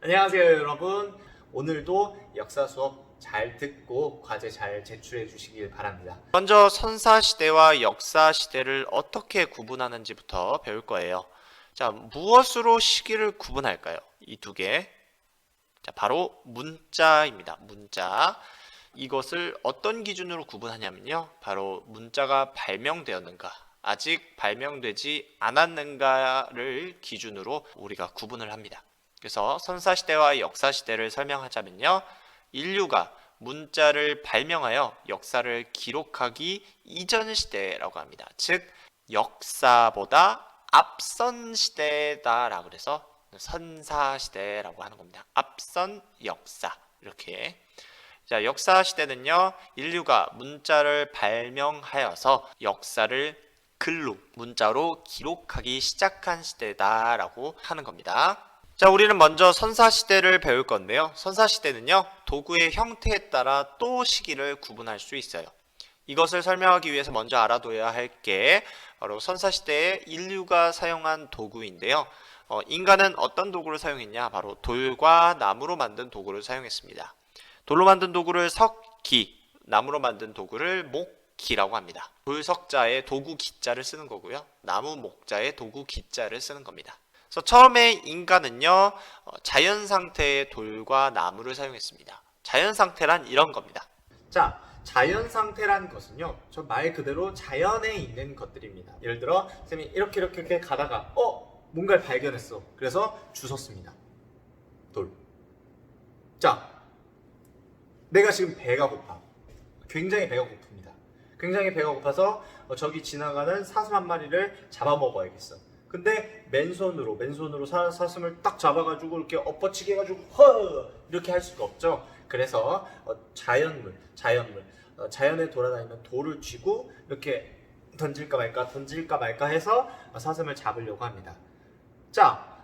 안녕하세요 여러분. 오늘도 역사 수업 잘 듣고 과제 잘 제출해 주시길 바랍니다. 먼저 선사시대와 역사시대를 어떻게 구분하는지부터 배울 거예요. 자, 무엇으로 시기를 구분할까요? 이 두 개. 자, 바로 문자입니다. 문자. 이것을 어떤 기준으로 구분하냐면요. 바로 문자가 발명되었는가, 아직 발명되지 않았는가를 기준으로 우리가 구분을 합니다. 그래서 선사시대와 역사시대를 설명하자면요. 인류가 문자를 발명하여 역사를 기록하기 이전 시대라고 합니다. 즉 역사보다 앞선 시대다라고 해서 선사시대라고 하는 겁니다. 앞선 역사 이렇게. 자, 역사 시대는요, 인류가 문자를 발명하여서 역사를 글로, 문자로 기록하기 시작한 시대다라고 하는 겁니다. 자, 우리는 먼저 선사시대를 배울 건데요. 선사시대는요, 도구의 형태에 따라 또 시기를 구분할 수 있어요. 이것을 설명하기 위해서 먼저 알아둬야 할 게 바로 선사시대에 인류가 사용한 도구인데요. 인간은 어떤 도구를 사용했냐? 바로 돌과 나무로 만든 도구를 사용했습니다. 돌로 만든 도구를 석기, 나무로 만든 도구를 목기라고 합니다. 돌석자에 도구 기자를 쓰는 거고요. 나무 목자에 도구 기자를 쓰는 겁니다. 그래서 처음에 인간은요, 자연 상태의 돌과 나무를 사용했습니다. 자연 상태란 이런 겁니다. 자, 자연 상태란 것은요, 저 말 그대로 자연에 있는 것들입니다. 예를 들어 쌤이 이렇게 가다가 뭔가를 발견했어. 그래서 주웠습니다. 돌. 자, 내가 지금 배가 고파. 굉장히 배가 고픕니다. 굉장히 배가 고파서 저기 지나가는 사슴 한 마리를 잡아먹어야겠어. 근데 맨손으로 사슴을 딱 잡아가지고 이렇게 엎어치기 해가지고 이렇게 할 수가 없죠. 그래서 자연에 돌아다니는 돌을 쥐고 이렇게 던질까 말까 해서 사슴을 잡으려고 합니다. 자,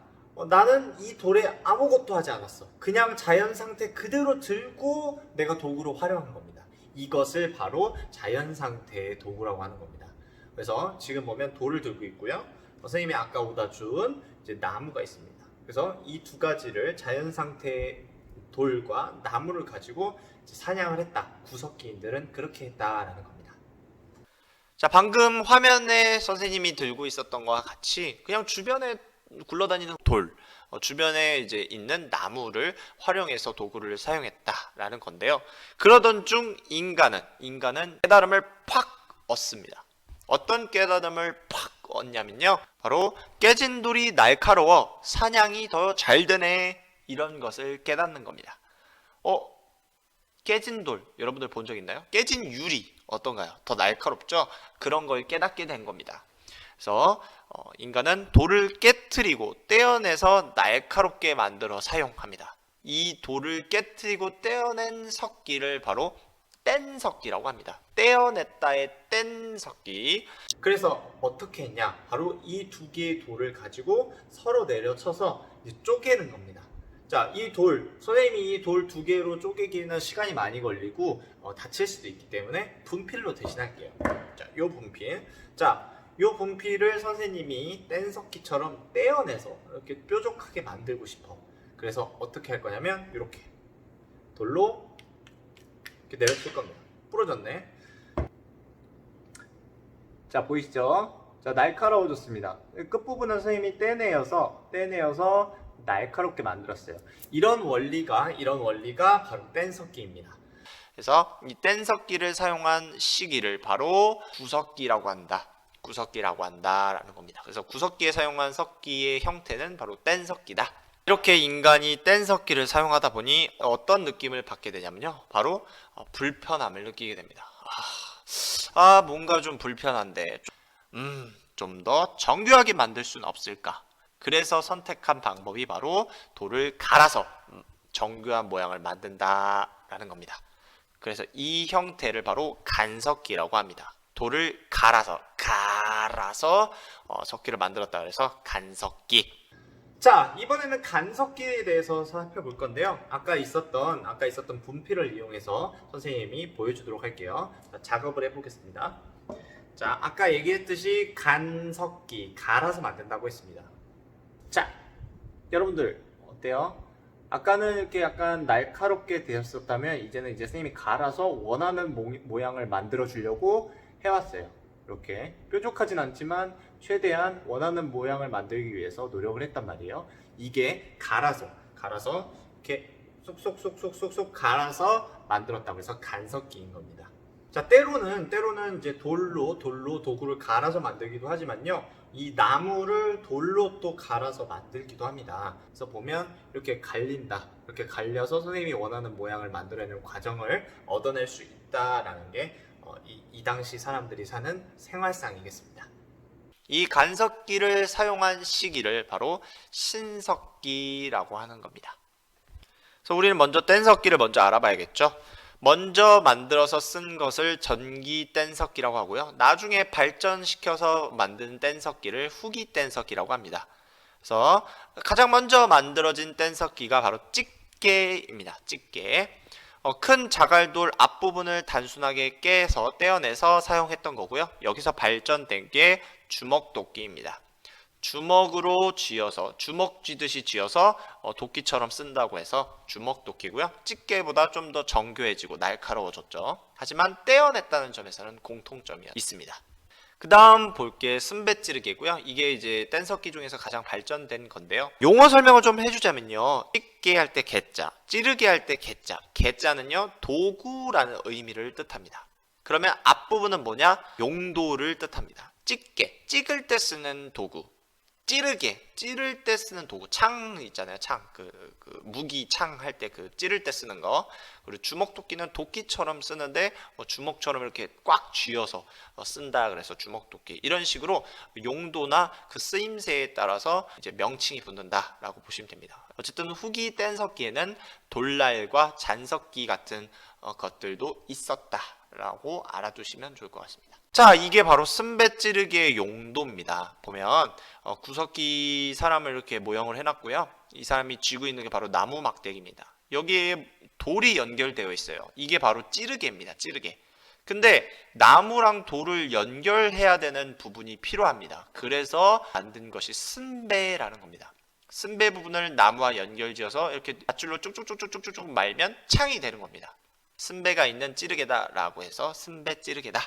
나는 이 돌에 아무것도 하지 않았어. 그냥 자연 상태 그대로 들고 내가 도구로 활용한 겁니다. 이것을 바로 자연 상태의 도구라고 하는 겁니다. 그래서 지금 보면 돌을 들고 있고요. 선생님이 아까 오다 준 이제 나무가 있습니다. 그래서 이 두 가지를 자연 상태의 돌과 나무를 가지고 이제 사냥을 했다. 구석기인들은 그렇게 했다라는 겁니다. 자, 방금 화면에 선생님이 들고 있었던 것과 같이 그냥 주변에 굴러다니는 돌, 주변에 이제 있는 나무를 활용해서 도구를 사용했다라는 건데요. 그러던 중 인간은 깨달음을 팍 얻습니다. 어떤 깨달음을 팍 얻냐면요, 바로 깨진 돌이 날카로워 사냥이 더 잘 되네, 이런 것을 깨닫는 겁니다. 깨진 돌 여러분들 본 적 있나요? 깨진 유리 어떤가요? 더 날카롭죠? 그런 걸 깨닫게 된 겁니다. 그래서 인간은 돌을 깨트리고 떼어내서 날카롭게 만들어 사용합니다. 이 돌을 깨트리고 떼어낸 석기를 바로 뗀석기라고 합니다. 떼어냈다의 뗀석기. 그래서 어떻게 했냐? 바로 이 두 개의 돌을 가지고 서로 내려쳐서 이제 쪼개는 겁니다. 자, 선생님이 이 돌 두 개로 쪼개기는 시간이 많이 걸리고 다칠 수도 있기 때문에 분필로 대신할게요. 자, 요 분필. 자, 요 분필을 선생님이 뗀석기처럼 떼어내서 이렇게 뾰족하게 만들고 싶어. 그래서 어떻게 할 거냐면 이렇게 돌로 이렇게 내려칠 겁니다. 부러졌네. 자, 보이시죠? 자, 날카로워졌습니다. 끝부분은 선생님이 떼내어서 날카롭게 만들었어요. 이런 원리가 바로 뗀석기입니다. 그래서 이 뗀석기를 사용한 시기를 바로 구석기라고 한다라는 겁니다. 그래서 구석기에 사용한 석기의 형태는 바로 뗀석기다. 이렇게 인간이 뗀석기를 사용하다 보니 어떤 느낌을 받게 되냐면요, 바로 불편함을 느끼게 됩니다. 뭔가 좀 불편한데 좀 더 정교하게 만들 수는 없을까? 그래서 선택한 방법이 바로 돌을 갈아서 정교한 모양을 만든다라는 겁니다. 그래서 이 형태를 바로 간석기라고 합니다. 돌을 갈아서 석기를 만들었다 그래서 간석기. 자, 이번에는 간석기에 대해서 살펴볼 건데요. 아까 있었던 분필을 이용해서 선생님이 보여주도록 할게요. 자, 작업을 해보겠습니다. 자, 아까 얘기했듯이 간석기, 갈아서 만든다고 했습니다. 자, 여러분들 어때요? 아까는 이렇게 약간 날카롭게 되었었다면 이제는 이제 선생님이 갈아서 원하는 모양을 만들어 주려고 해왔어요. 이렇게 뾰족하진 않지만 최대한 원하는 모양을 만들기 위해서 노력을 했단 말이에요. 이게 갈아서 이렇게 쏙쏙쏙쏙쏙쏙 갈아서 만들었다고 해서 간석기인 겁니다. 자, 때로는 이제 돌로 도구를 갈아서 만들기도 하지만요. 이 나무를 돌로 또 갈아서 만들기도 합니다. 그래서 보면 이렇게 갈린다. 이렇게 갈려서 선생님이 원하는 모양을 만들어내는 과정을 얻어낼 수 있다라는 게 이 당시 사람들이 사는 생활상이겠습니다. 이 간석기를 사용한 시기를 바로 신석기라고 하는 겁니다. 그래서 우리는 먼저 뗀석기를 먼저 알아봐야겠죠. 먼저 만들어서 쓴 것을 전기 뗀석기라고 하고요. 나중에 발전시켜서 만든 뗀석기를 후기 뗀석기라고 합니다. 그래서 가장 먼저 만들어진 뗀석기가 바로 집게입니다. 집게. 큰 자갈돌 앞부분을 단순하게 깨서 떼어내서 사용했던 거고요. 여기서 발전된 게 주먹도끼입니다. 주먹으로 쥐어서 주먹 쥐듯이 쥐어서 도끼처럼 쓴다고 해서 주먹도끼고요. 집게보다 좀 더 정교해지고 날카로워졌죠. 하지만 떼어냈다는 점에서는 공통점이 있습니다. 그 다음 볼 게 순배찌르개고요. 이게 이제 뗀석기 중에서 가장 발전된 건데요. 용어 설명을 좀 해주자면요. 찢게 할 때 개자, 찌르게 할 때 개자. 개자는요 도구라는 의미를 뜻합니다. 그러면 앞부분은 뭐냐? 용도를 뜻합니다. 찢게, 찍을 때 쓰는 도구. 찌르게, 찌를 때 쓰는 도구. 창 있잖아요. 창. 무기 창 할 때 찌를 때 쓰는 거. 그리고 주먹도끼는 도끼처럼 쓰는데 주먹처럼 이렇게 꽉 쥐어서 쓴다. 그래서 주먹도끼. 이런 식으로 용도나 그 쓰임새에 따라서 이제 명칭이 붙는다라고 보시면 됩니다. 어쨌든 후기 뗀석기에는 돌날과 잔석기 같은 것들도 있었다라고 알아두시면 좋을 것 같습니다. 자, 이게 바로 순배찌르기의 용도입니다. 보면 구석기 사람을 이렇게 모형을 해놨고요. 이 사람이 쥐고 있는 게 바로 나무 막대기입니다. 여기에 돌이 연결되어 있어요. 이게 바로 찌르개입니다. 찌르개. 근데 나무랑 돌을 연결해야 되는 부분이 필요합니다. 그래서 만든 것이 순배라는 겁니다. 순배 부분을 나무와 연결지어서 이렇게 밧줄로 쭉쭉쭉쭉쭉쭉 말면 창이 되는 겁니다. 순배가 있는 찌르개다라고 해서 순배찌르개다.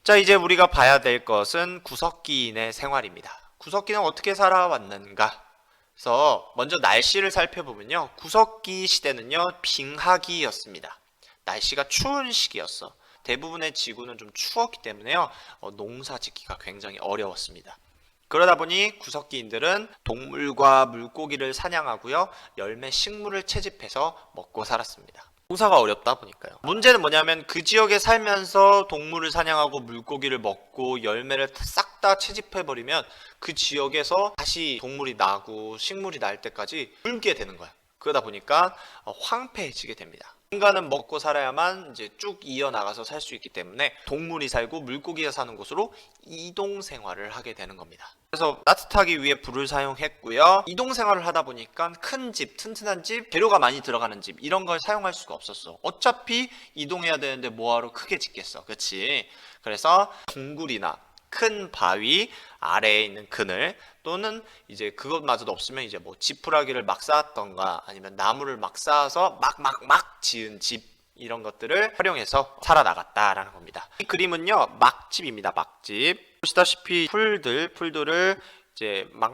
자, 이제 우리가 봐야 될 것은 구석기인의 생활입니다. 구석기는 어떻게 살아왔는가? 그래서 먼저 날씨를 살펴보면요. 구석기 시대는요. 빙하기였습니다. 날씨가 추운 시기였어. 대부분의 지구는 좀 추웠기 때문에요. 농사 짓기가 굉장히 어려웠습니다. 그러다 보니 구석기인들은 동물과 물고기를 사냥하고요. 열매 식물을 채집해서 먹고 살았습니다. 농사가 어렵다 보니까요. 문제는 뭐냐면 그 지역에 살면서 동물을 사냥하고 물고기를 먹고 열매를 싹 다 채집해버리면 그 지역에서 다시 동물이 나고 식물이 날 때까지 굶게 되는 거야. 그러다 보니까 황폐해지게 됩니다. 인간은 먹고 살아야만 이제 쭉 이어나가서 살 수 있기 때문에 동물이 살고 물고기가 사는 곳으로 이동 생활을 하게 되는 겁니다. 그래서 따뜻하기 위해 불을 사용했고요. 이동 생활을 하다 보니까 큰 집, 튼튼한 집, 재료가 많이 들어가는 집 이런 걸 사용할 수가 없었어. 어차피 이동해야 되는데 뭐하러 크게 짓겠어. 그렇지? 그래서 동굴이나 큰 바위 아래에 있는 그늘 또는 이제 그것마저도 없으면 이제 뭐 지푸라기를 막 쌓았던가 아니면 나무를 막 쌓아서 막 지은 집 이런 것들을 활용해서 살아나갔다라는 겁니다. 이 그림은요 막집입니다. 막집. 보시다시피 풀들을 이제 막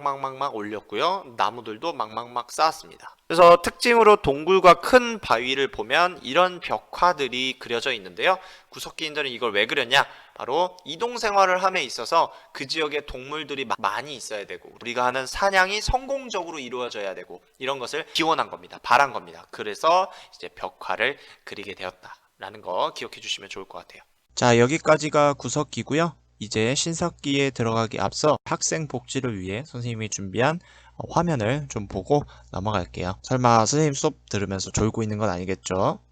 올렸고요. 나무들도 막 쌓았습니다. 그래서 특징으로 동굴과 큰 바위를 보면 이런 벽화들이 그려져 있는데요. 구석기인들은 이걸 왜 그렸냐? 바로 이동 생활을 함에 있어서 그 지역에 동물들이 많이 있어야 되고 우리가 하는 사냥이 성공적으로 이루어져야 되고 이런 것을 기원한 겁니다. 바란 겁니다. 그래서 이제 벽화를 그리게 되었다라는 거 기억해 주시면 좋을 것 같아요. 자, 여기까지가 구석기고요. 이제 신석기에 들어가기 앞서 학생 복지를 위해 선생님이 준비한 화면을 좀 보고 넘어갈게요. 설마 선생님 수업 들으면서 졸고 있는 건 아니겠죠?